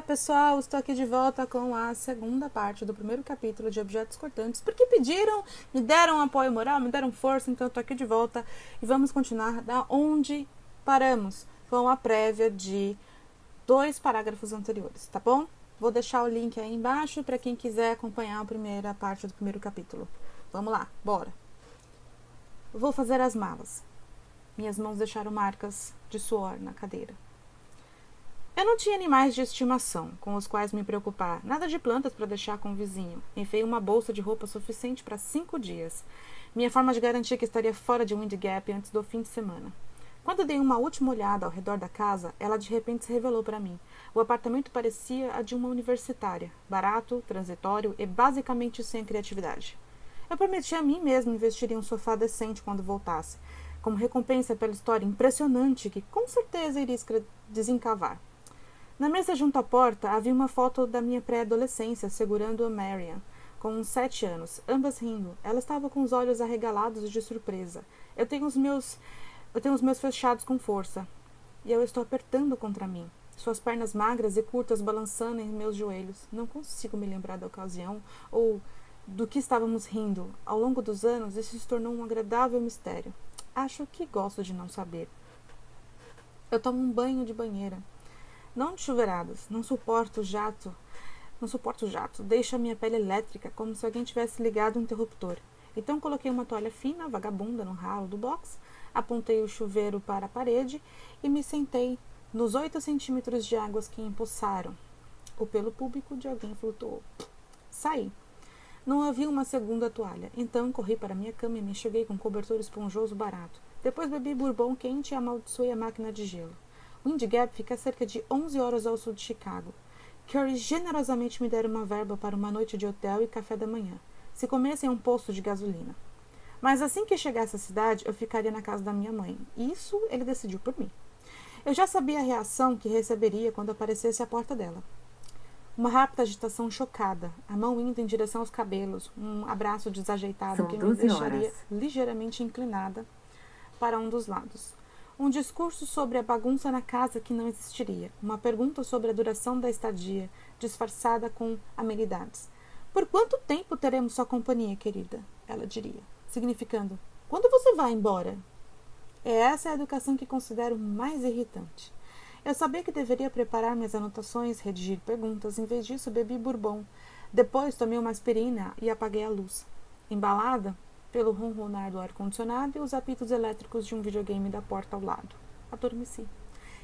pessoal, estou aqui de volta com a segunda parte do primeiro capítulo de Objetos Cortantes, porque pediram, me deram apoio moral, me deram força, então estou aqui de volta e vamos continuar da onde paramos, com a prévia de 2 parágrafos anteriores, tá bom? Vou deixar o link aí embaixo para quem quiser acompanhar a primeira parte do primeiro capítulo. Vamos lá, bora! Vou fazer as malas. Minhas mãos deixaram marcas de suor na cadeira. Eu não tinha animais de estimação com os quais me preocupar, nada de plantas para deixar com o vizinho. Enfiei uma bolsa de roupa suficiente para 5 dias. Minha forma de garantir que estaria fora de Wind Gap antes do fim de semana. Quando dei uma última olhada ao redor da casa, ela de repente se revelou para mim. O apartamento parecia a de uma universitária, barato, transitório e basicamente sem criatividade. Eu prometi a mim mesmo investir em um sofá decente quando voltasse, como recompensa pela história impressionante que com certeza iria desencavar. Na mesa junto à porta havia uma foto da minha pré-adolescência segurando a Marian, com uns 7 anos, ambas rindo. Ela estava com os olhos arregalados de surpresa. Eu tenho os meus fechados com força, e eu estou apertando contra mim. Suas pernas magras e curtas balançando em meus joelhos. Não consigo me lembrar da ocasião ou do que estávamos rindo. Ao longo dos anos, isso se tornou um agradável mistério. Acho que gosto de não saber. Eu tomo um banho de banheira. Não de chuveiradas. Não suporto jato. Deixa minha pele elétrica, como se alguém tivesse ligado o interruptor. Então coloquei uma toalha fina, vagabunda, no ralo do box, apontei o chuveiro para a parede e me sentei nos 8 centímetros de águas que empoçaram. O pelo púbico de alguém flutuou. Saí. Não havia uma segunda toalha. Então corri para minha cama e me enxuguei com um cobertor esponjoso barato. Depois bebi bourbon quente e amaldiçoei a máquina de gelo. Wind Gap fica a cerca de 11 horas ao sul de Chicago. Curry generosamente me dera uma verba para uma noite de hotel e café da manhã, se comesse em um posto de gasolina. Mas assim que chegasse à cidade, eu ficaria na casa da minha mãe. Isso ele decidiu por mim. Eu já sabia a reação que receberia quando aparecesse à porta dela. Uma rápida agitação chocada, a mão indo em direção aos cabelos, um abraço desajeitado que me deixaria ligeiramente inclinada para um dos lados. Um discurso sobre a bagunça na casa que não existiria. Uma pergunta sobre a duração da estadia, disfarçada com amenidades. Por quanto tempo teremos sua companhia, querida? Ela diria, significando, quando você vai embora? Essa é a educação que considero mais irritante. Eu sabia que deveria preparar minhas anotações, redigir perguntas, em vez disso bebi bourbon. Depois tomei uma aspirina e apaguei a luz. Embalada pelo ronronar do ar-condicionado e os apitos elétricos de um videogame da porta ao lado. Adormeci.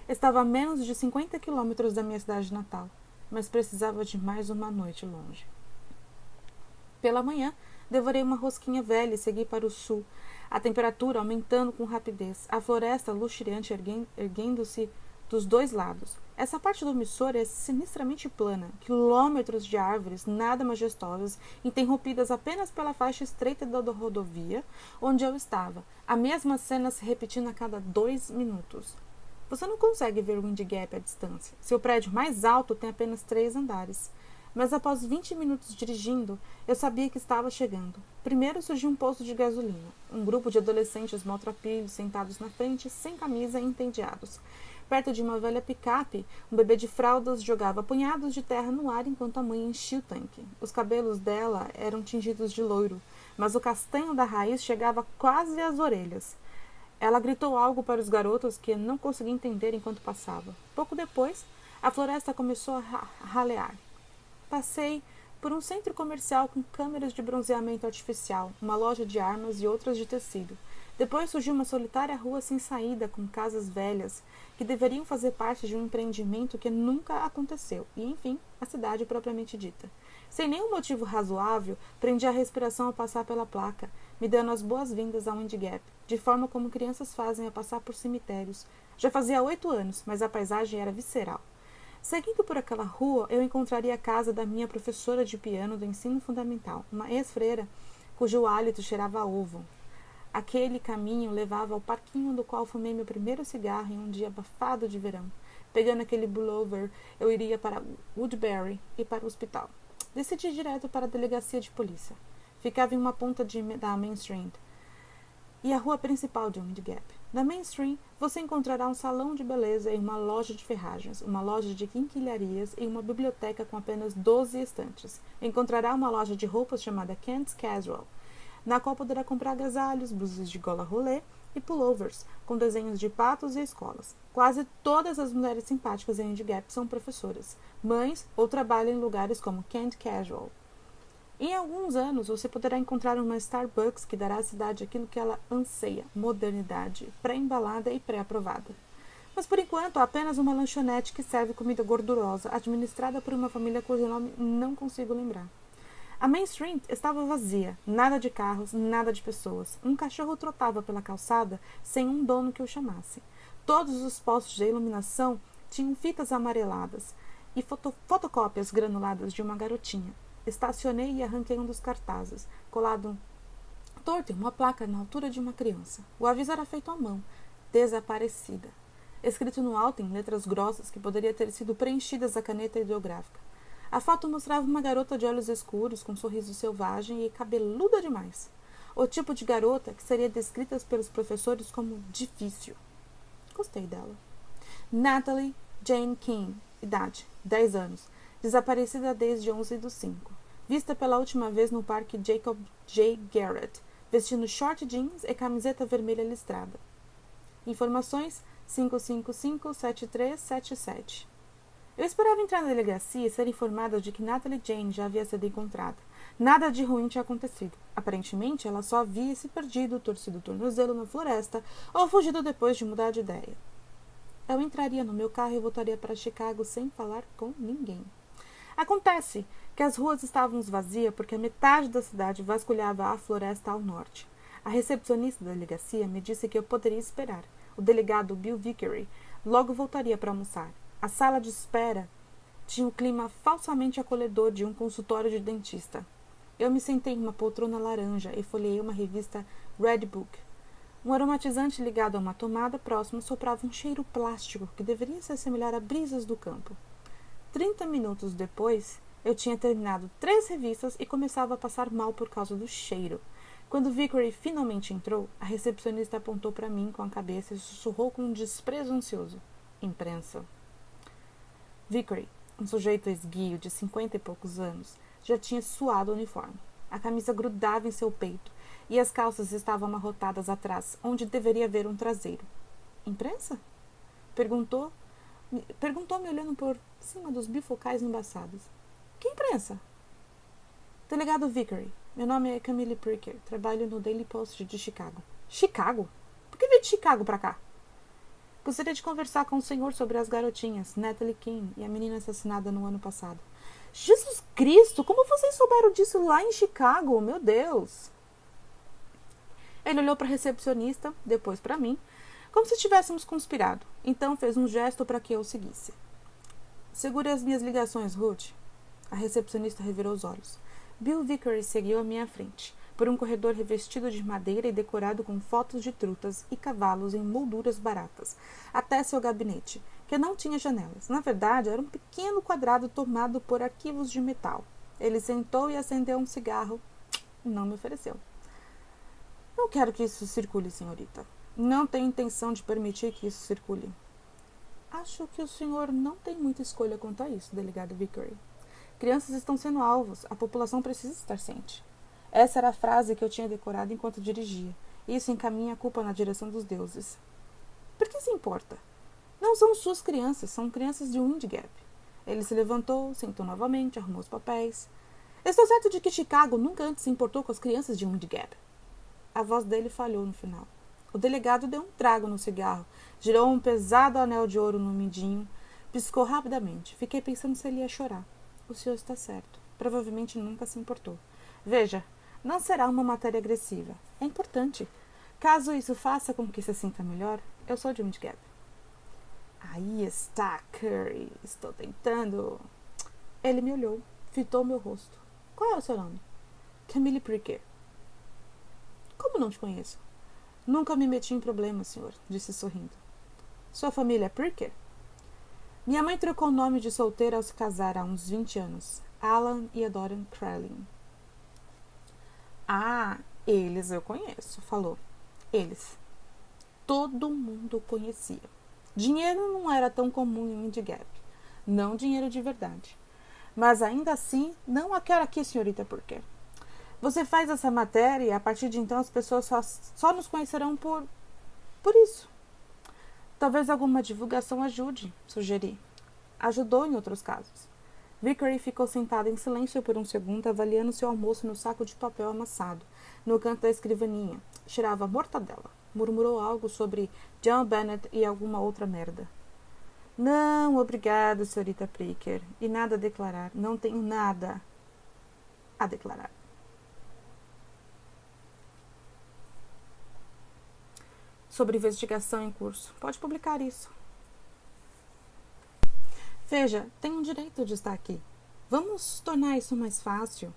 Estava a menos de 50 quilômetros da minha cidade natal, mas precisava de mais uma noite longe. Pela manhã, devorei uma rosquinha velha e segui para o sul, a temperatura aumentando com rapidez, a floresta luxuriante erguendo-se dos 2 lados. Essa parte do Missouri é sinistramente plana, quilômetros de árvores nada majestosas, interrompidas apenas pela faixa estreita da rodovia onde eu estava, a mesma cena se repetindo a cada 2 minutos. Você não consegue ver Wind Gap à distância. Seu prédio mais alto tem apenas 3 andares. Mas após 20 minutos dirigindo, eu sabia que estava chegando. Primeiro surgiu um posto de gasolina. Um grupo de adolescentes maltrapilhos sentados na frente, sem camisa e entediados. Perto de uma velha picape, um bebê de fraldas jogava punhados de terra no ar enquanto a mãe enchia o tanque. Os cabelos dela eram tingidos de loiro, mas o castanho da raiz chegava quase às orelhas. Ela gritou algo para os garotos que não conseguia entender enquanto passava. Pouco depois, a floresta começou a ralear. Passei por um centro comercial com câmeras de bronzeamento artificial, uma loja de armas e outras de tecido. Depois surgiu uma solitária rua sem saída com casas velhas que deveriam fazer parte de um empreendimento que nunca aconteceu. E, enfim, a cidade propriamente dita. Sem nenhum motivo razoável, prendi a respiração ao passar pela placa, me dando as boas-vindas ao Wind Gap, de forma como crianças fazem ao passar por cemitérios. Já fazia 8 anos, mas a paisagem era visceral. Seguindo por aquela rua, eu encontraria a casa da minha professora de piano do ensino fundamental, uma ex-freira cujo hálito cheirava a ovo. Aquele caminho levava ao parquinho do qual fumei meu primeiro cigarro em um dia abafado de verão. Pegando aquele pullover, eu iria para Woodbury e para o hospital. Decidi direto para a delegacia de polícia. Ficava em uma ponta da Main Street e a rua principal de Wind Gap. Na Main Street, você encontrará um salão de beleza e uma loja de ferragens, uma loja de quinquilharias e uma biblioteca com apenas 12 estantes. Encontrará uma loja de roupas chamada Kent's Casual, na qual poderá comprar agasalhos, blusas de gola rolê e pullovers, com desenhos de patos e escolas. Quase todas as mulheres simpáticas em Indie Gap são professoras, mães ou trabalham em lugares como Kent Casual. Em alguns anos, você poderá encontrar uma Starbucks que dará à cidade aquilo que ela anseia: modernidade, pré-embalada e pré-aprovada. Mas, por enquanto, há apenas uma lanchonete que serve comida gordurosa, administrada por uma família cujo nome não consigo lembrar. A Main Street estava vazia, nada de carros, nada de pessoas. Um cachorro trotava pela calçada sem um dono que o chamasse. Todos os postos de iluminação tinham fitas amareladas e fotocópias granuladas de uma garotinha. Estacionei e arranquei um dos cartazes, colado torto em uma placa na altura de uma criança. O aviso era feito à mão: desaparecida. Escrito no alto em letras grossas que poderia ter sido preenchidas a caneta ideográfica. A foto mostrava uma garota de olhos escuros, com um sorriso selvagem e cabeluda demais. O tipo de garota que seria descrita pelos professores como difícil. Gostei dela. Natalie Jane King, idade, 10 anos. Desaparecida desde 11/5. Vista pela última vez no parque Jacob J. Garrett, vestindo short jeans e camiseta vermelha listrada. Informações 555-7377. Eu esperava entrar na delegacia e ser informada de que Natalie Jane já havia sido encontrada. Nada de ruim tinha acontecido. Aparentemente, ela só havia se perdido, torcido o tornozelo na floresta ou fugido depois de mudar de ideia. Eu entraria no meu carro e voltaria para Chicago sem falar com ninguém. Acontece que as ruas estavam vazias porque a metade da cidade vasculhava a floresta ao norte. A recepcionista da delegacia me disse que eu poderia esperar. O delegado Bill Vickery logo voltaria para almoçar. A sala de espera tinha o clima falsamente acolhedor de um consultório de dentista. Eu me sentei em uma poltrona laranja e folheei uma revista Red Book. Um aromatizante ligado a uma tomada próxima soprava um cheiro plástico que deveria se assemelhar a brisas do campo. 30 minutos depois, eu tinha terminado 3 revistas e começava a passar mal por causa do cheiro. Quando Vickery finalmente entrou, a recepcionista apontou para mim com a cabeça e sussurrou com um desprezo ansioso: imprensa. Vickery, um sujeito esguio de 50 e poucos anos, já tinha suado o uniforme. A camisa grudava em seu peito e as calças estavam amarrotadas atrás, onde deveria haver um traseiro. Imprensa? Perguntou-me olhando por cima dos bifocais embaçados. Que imprensa? Delegado Vickery, meu nome é Camille Pricker, trabalho no Daily Post de Chicago. Chicago? Por que veio de Chicago pra cá? Gostaria de conversar com o senhor sobre as garotinhas, Natalie King e a menina assassinada no ano passado. Jesus Cristo, como vocês souberam disso lá em Chicago? Meu Deus! Ele olhou para a recepcionista, depois para mim, como se tivéssemos conspirado. Então fez um gesto para que eu o seguisse. Segure as minhas ligações, Ruth. A recepcionista revirou os olhos. Bill Vickery seguiu à minha frente, por um corredor revestido de madeira e decorado com fotos de trutas e cavalos em molduras baratas, até seu gabinete, que não tinha janelas. Na verdade, era um pequeno quadrado tomado por arquivos de metal. Ele sentou e acendeu um cigarro. Não me ofereceu. Não quero que isso circule, senhorita. Não tenho intenção de permitir que isso circule. Acho que o senhor não tem muita escolha quanto a isso, delegado Vickery. Crianças estão sendo alvos. A população precisa estar ciente. Essa era a frase que eu tinha decorado enquanto dirigia. Isso encaminha a culpa na direção dos deuses. Por que se importa? Não são suas crianças, são crianças de Wind Gap. Ele se levantou, sentou novamente, arrumou os papéis. Estou certo de que Chicago nunca antes se importou com as crianças de Wind Gap. A voz dele falhou no final. O delegado deu um trago no cigarro, girou um pesado anel de ouro no mindinho, piscou rapidamente. Fiquei pensando se ele ia chorar. O senhor está certo. Provavelmente nunca se importou. Veja, não será uma matéria agressiva. É importante. Caso isso faça com que se sinta melhor, eu sou de Wind Gap. Aí está, Curry. Estou tentando. Ele me olhou, fitou meu rosto. Qual é o seu nome? Camille Pricker. Como não te conheço? Nunca me meti em problemas, senhor, disse sorrindo. Sua família é Pricker? Minha mãe trocou o nome de solteira ao se casar há uns 20 anos. Alan e Adoran Krellin. Ah, eles eu conheço, falou. Eles. Todo mundo o conhecia. Dinheiro não era tão comum em Wind Gap. Não dinheiro de verdade. Mas ainda assim, não aquela aqui, senhorita Parker. Você faz essa matéria e a partir de então as pessoas só nos conhecerão por isso. Talvez alguma divulgação ajude, sugeri. Ajudou em outros casos. Vickery ficou sentada em silêncio por um segundo, avaliando seu almoço no saco de papel amassado, no canto da escrivaninha. Cheirava mortadela. Murmurou algo sobre John Bennett e alguma outra merda. Não, obrigado, senhorita Parker. E nada a declarar. Não tenho nada a declarar. Sobre investigação em curso. Pode publicar isso. Veja, tenho o direito de estar aqui. Vamos tornar isso mais fácil.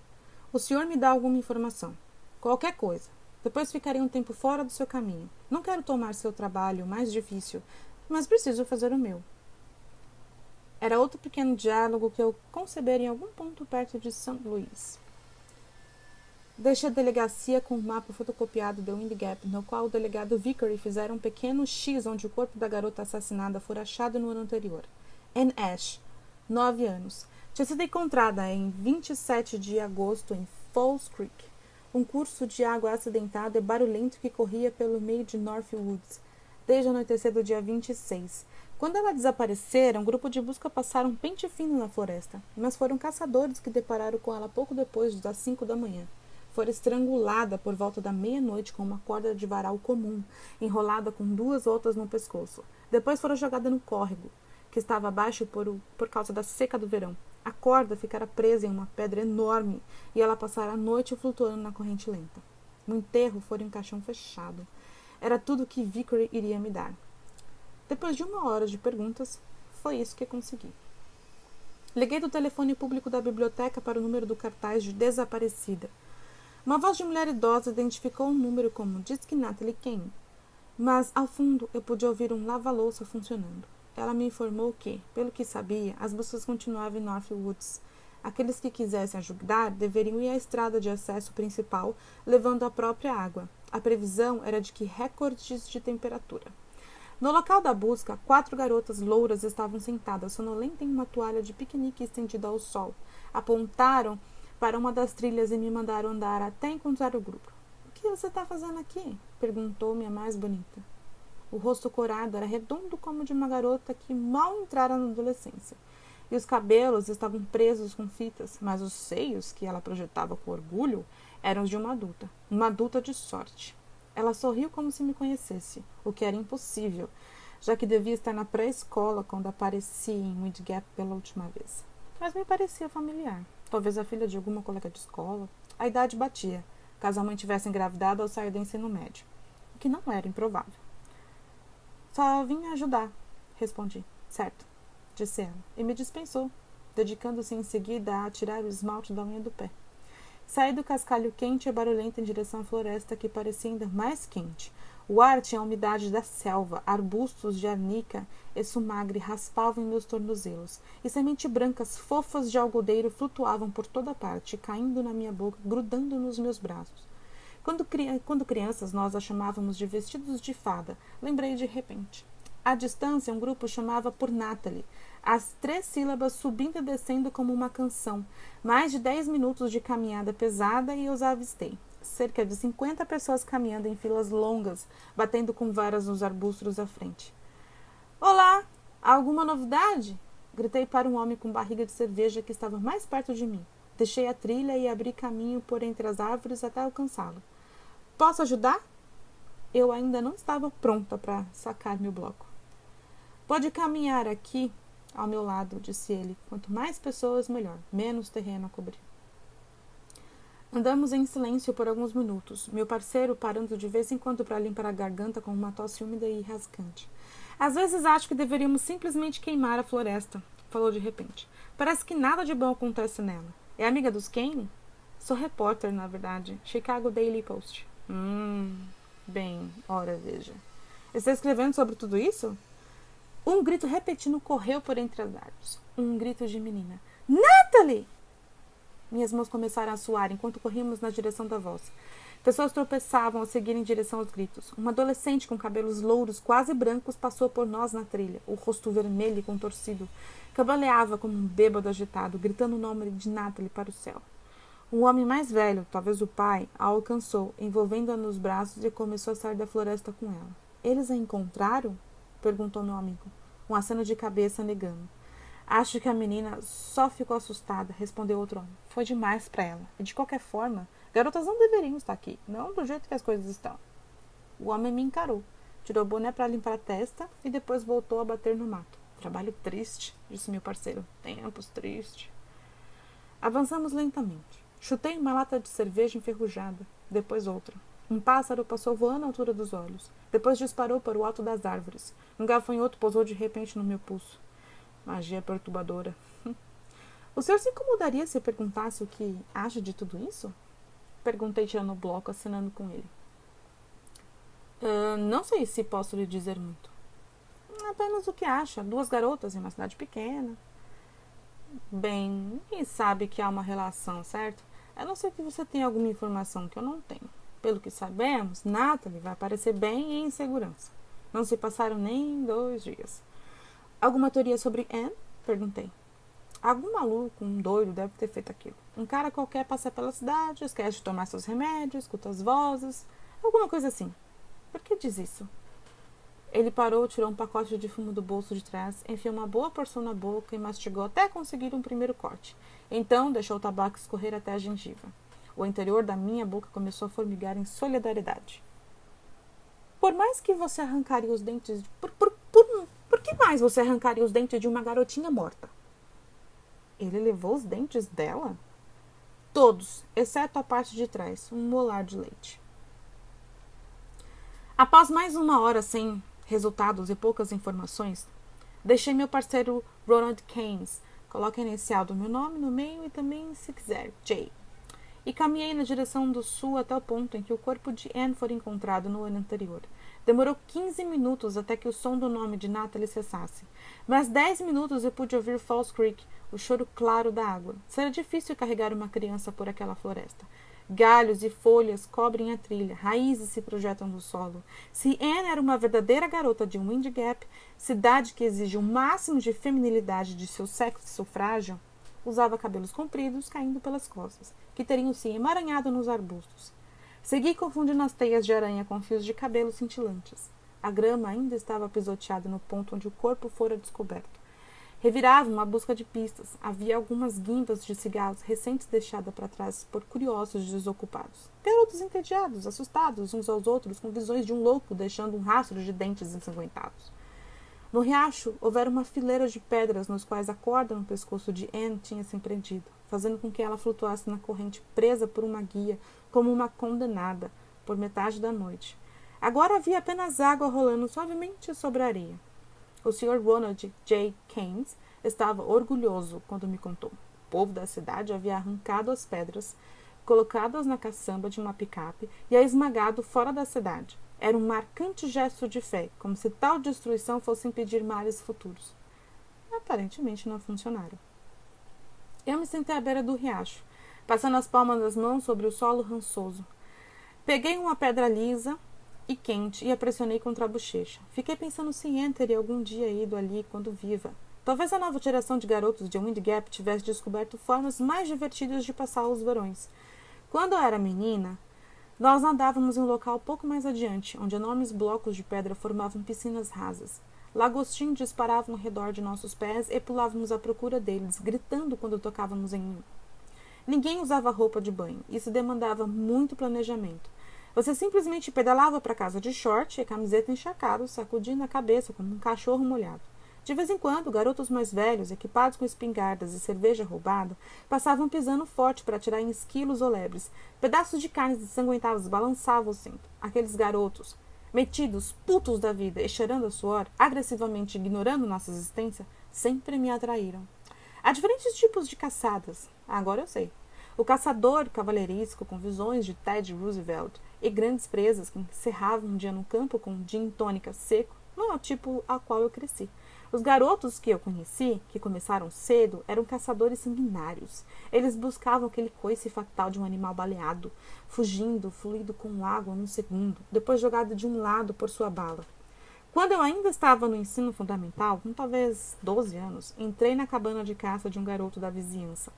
O senhor me dá alguma informação. Qualquer coisa. Depois ficarei um tempo fora do seu caminho. Não quero tomar seu trabalho mais difícil, mas preciso fazer o meu. Era outro pequeno diálogo que eu concebera em algum ponto perto de St. Louis. Deixei a delegacia com o mapa fotocopiado de Wind Gap, no qual o delegado Vickery fizera um pequeno X onde o corpo da garota assassinada fora achado no ano anterior. Anne Ash, 9 anos. Tinha sido encontrada em 27 de agosto em Falls Creek, um curso de água acidentado e barulhento que corria pelo meio de North Woods, desde o anoitecer do dia 26. Quando ela desaparecera, um grupo de busca passaram um pente fino na floresta, mas foram caçadores que depararam com ela pouco depois das 5 da manhã. Fora estrangulada por volta da meia-noite com uma corda de varal comum, enrolada com 2 outras no pescoço. Depois fora jogada no córrego, que estava abaixo por causa da seca do verão. A corda ficara presa em uma pedra enorme e ela passara a noite flutuando na corrente lenta. O enterro fora em um caixão fechado. Era tudo que Vickery iria me dar. Depois de 1 hora de perguntas, foi isso que consegui. Liguei do telefone público da biblioteca para o número do cartaz de desaparecida. Uma voz de mulher idosa identificou o número como Disque Natalie Kane, mas ao fundo eu pude ouvir um lava-louça funcionando. Ela me informou que, pelo que sabia, as buscas continuavam em North Woods. Aqueles que quisessem ajudar deveriam ir à estrada de acesso principal, levando a própria água. A previsão era de que recordes de temperatura. No local da busca, 4 garotas louras estavam sentadas, sonolentas em uma toalha de piquenique estendida ao sol. Apontaram para uma das trilhas e me mandaram andar até encontrar o grupo. — O que você está fazendo aqui? Perguntou-me a mais bonita. O rosto corado era redondo como de uma garota que mal entrara na adolescência, e os cabelos estavam presos com fitas, mas os seios, que ela projetava com orgulho, eram os de uma adulta de sorte. Ela sorriu como se me conhecesse, o que era impossível, já que devia estar na pré-escola quando apareci em Wind Gap pela última vez. Mas me parecia familiar. Talvez a filha de alguma colega de escola. A idade batia, caso a mãe tivesse engravidado ao sair do ensino médio, o que não era improvável. Só vim ajudar, respondi. Certo, disse ela, e me dispensou, dedicando-se em seguida a tirar o esmalte da unha do pé. Saí do cascalho quente e barulhento em direção à floresta, que parecia ainda mais quente. O ar tinha a umidade da selva, arbustos de arnica e sumagre raspavam em meus tornozelos, e sementes brancas fofas de algodeiro flutuavam por toda parte, caindo na minha boca, grudando nos meus braços. Quando crianças, nós a chamávamos de vestidos de fada, lembrei de repente. À distância, um grupo chamava por Natalie, as 3 sílabas subindo e descendo como uma canção. Mais de 10 minutos de caminhada pesada e eu os avistei. Cerca de 50 pessoas caminhando em filas longas, batendo com varas nos arbustos à frente. — Olá! Há alguma novidade? Gritei para um homem com barriga de cerveja que estava mais perto de mim. Deixei a trilha e abri caminho por entre as árvores até alcançá-lo. — Posso ajudar? Eu ainda não estava pronta para sacar meu bloco. — Pode caminhar aqui ao meu lado, disse ele. Quanto mais pessoas, melhor. Menos terreno a cobrir. Andamos em silêncio por alguns minutos, meu parceiro parando de vez em quando para limpar a garganta com uma tosse úmida e rasgante. Às vezes acho que deveríamos simplesmente queimar a floresta, falou de repente. Parece que nada de bom acontece nela. É amiga dos Kane? Sou repórter, na verdade. Chicago Daily Post. Bem, ora veja. Está escrevendo sobre tudo isso? Um grito repetido correu por entre as árvores. Um grito de menina. Natalie! Minhas mãos começaram a suar enquanto corríamos na direção da voz. Pessoas tropeçavam ao seguir em direção aos gritos. Uma adolescente com cabelos louros, quase brancos, passou por nós na trilha, o rosto vermelho e contorcido. Cambaleava como um bêbado agitado, gritando o nome de Natalie para o céu. Um homem mais velho, talvez o pai, a alcançou, envolvendo-a nos braços e começou a sair da floresta com ela. Eles a encontraram? Perguntou meu amigo, um aceno de cabeça negando. Acho que a menina só ficou assustada, respondeu outro homem. Foi demais para ela. E de qualquer forma, garotas não deveriam estar aqui, não do jeito que as coisas estão. O homem me encarou, tirou o boné para limpar a testa e depois voltou a bater no mato. Trabalho triste, disse meu parceiro. Tempos tristes. Avançamos lentamente. Chutei uma lata de cerveja enferrujada, depois outra. Um pássaro passou voando à altura dos olhos. Depois disparou para o alto das árvores. Um gafanhoto pousou de repente no meu pulso. Magia perturbadora. O senhor se incomodaria se eu perguntasse o que acha de tudo isso? Perguntei tirando o bloco, acenando com ele. Não sei se posso lhe dizer muito. Apenas o que acha. 2 garotas em uma cidade pequena. Bem, quem sabe que há uma relação, certo? A não ser que você tenha alguma informação que eu não tenho. Pelo que sabemos, Natalie vai parecer bem e em segurança. Não se passaram nem 2 dias. Alguma teoria sobre Anne? Perguntei. Algum maluco, um doido, deve ter feito aquilo. Um cara qualquer passa pela cidade, esquece de tomar seus remédios, escuta as vozes, alguma coisa assim. Por que diz isso? Ele parou, tirou um pacote de fumo do bolso de trás, enfiou uma boa porção na boca e mastigou até conseguir um primeiro corte. Então, deixou o tabaco escorrer até a gengiva. O interior da minha boca começou a formigar em solidariedade. Por mais que você arrancaria os dentes... Por que mais você arrancaria os dentes de uma garotinha morta? Ele levou os dentes dela? Todos, exceto a parte de trás, um molar de leite. Após mais 1 hora sem resultados e poucas informações, deixei meu parceiro Ronald Keynes, coloque a inicial do meu nome no meio e também, se quiser, J, e caminhei na direção do sul até o ponto em que o corpo de Anne foi encontrado no ano anterior. Demorou 15 minutos até que o som do nome de Natalie cessasse. Mas 10 minutos eu pude ouvir Falls Creek, o choro claro da água. Será difícil carregar uma criança por aquela floresta. Galhos e folhas cobrem a trilha, raízes se projetam no solo. Se Anne era uma verdadeira garota de Wind Gap, cidade que exige o máximo de feminilidade de seu sexo frágil, usava cabelos compridos caindo pelas costas, que teriam se emaranhado nos arbustos. Segui confundindo as teias de aranha com fios de cabelo cintilantes. A grama ainda estava pisoteada no ponto onde o corpo fora descoberto. Reviravam à busca de pistas. Havia algumas guindas de cigarros recentes deixadas para trás por curiosos desocupados. Garotos entediados, assustados uns aos outros, com visões de um louco deixando um rastro de dentes ensanguentados. No riacho, houvera uma fileira de pedras nos quais a corda no pescoço de Anne tinha se prendido, fazendo com que ela flutuasse na corrente presa por uma guia, como uma condenada, por metade da noite. Agora havia apenas água rolando suavemente sobre a areia. O Sr. Ronald J. Keynes estava orgulhoso quando me contou. O povo da cidade havia arrancado as pedras, colocado-as na caçamba de uma picape e a esmagado fora da cidade. Era um marcante gesto de fé, como se tal destruição fosse impedir males futuros. Aparentemente não funcionaram. Eu me sentei à beira do riacho, passando as palmas das mãos sobre o solo rançoso. Peguei uma pedra lisa e quente e a pressionei contra a bochecha. Fiquei pensando se Anne teria algum dia ido ali quando viva. Talvez a nova geração de garotos de Wind Gap tivesse descoberto formas mais divertidas de passar os verões. Quando eu era menina, nós nadávamos em um local pouco mais adiante, onde enormes blocos de pedra formavam piscinas rasas. Lagostim disparavam ao redor de nossos pés e pulávamos à procura deles, gritando quando tocávamos em um. Ninguém usava roupa de banho. Isso demandava muito planejamento. Você simplesmente pedalava para casa de short e camiseta encharcada, sacudindo a cabeça como um cachorro molhado. De vez em quando, garotos mais velhos, equipados com espingardas e cerveja roubada, passavam pisando forte para atirar em esquilos ou lebres. Pedaços de carnes ensanguentadas balançavam o cinto. Aqueles garotos, metidos, putos da vida e cheirando a suor, agressivamente ignorando nossa existência, sempre me atraíram. Há diferentes tipos de caçadas. Agora eu sei. O caçador cavalheiresco com visões de Teddy Roosevelt e grandes presas que encerravam um dia no campo com um gin tônica seco não é o tipo ao qual eu cresci. Os garotos que eu conheci, que começaram cedo, eram caçadores sanguinários. Eles buscavam aquele coice fatal de um animal baleado, fugindo, fluido com água num segundo, depois jogado de um lado por sua bala. Quando eu ainda estava no ensino fundamental, com talvez 12 anos, entrei na cabana de caça de um garoto da vizinhança.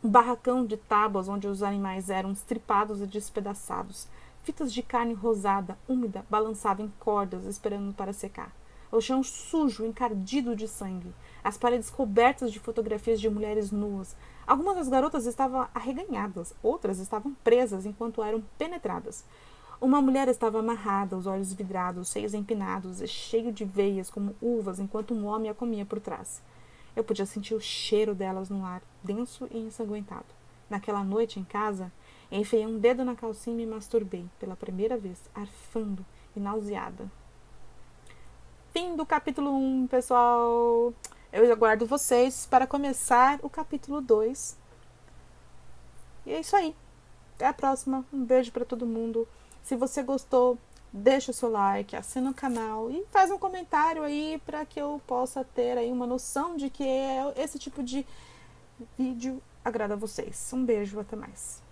Um barracão de tábuas onde os animais eram estripados e despedaçados. Fitas de carne rosada, úmida, balançavam em cordas, esperando para secar. O chão sujo, encardido de sangue. As paredes cobertas de fotografias de mulheres nuas. Algumas das garotas estavam arreganhadas, outras estavam presas enquanto eram penetradas. Uma mulher estava amarrada, os olhos vidrados, seios empinados e cheio de veias como uvas, enquanto um homem a comia por trás. Eu podia sentir o cheiro delas no ar, denso e ensanguentado. Naquela noite em casa, enfiei um dedo na calcinha e me masturbei, pela primeira vez, arfando e nauseada. Fim do capítulo 1, pessoal. Eu aguardo vocês para começar o capítulo 2. E é isso aí. Até a próxima. Um beijo para todo mundo. Se você gostou, deixa o seu like, assina o canal e faz um comentário aí para que eu possa ter aí uma noção de que esse tipo de vídeo agrada a vocês. Um beijo, até mais.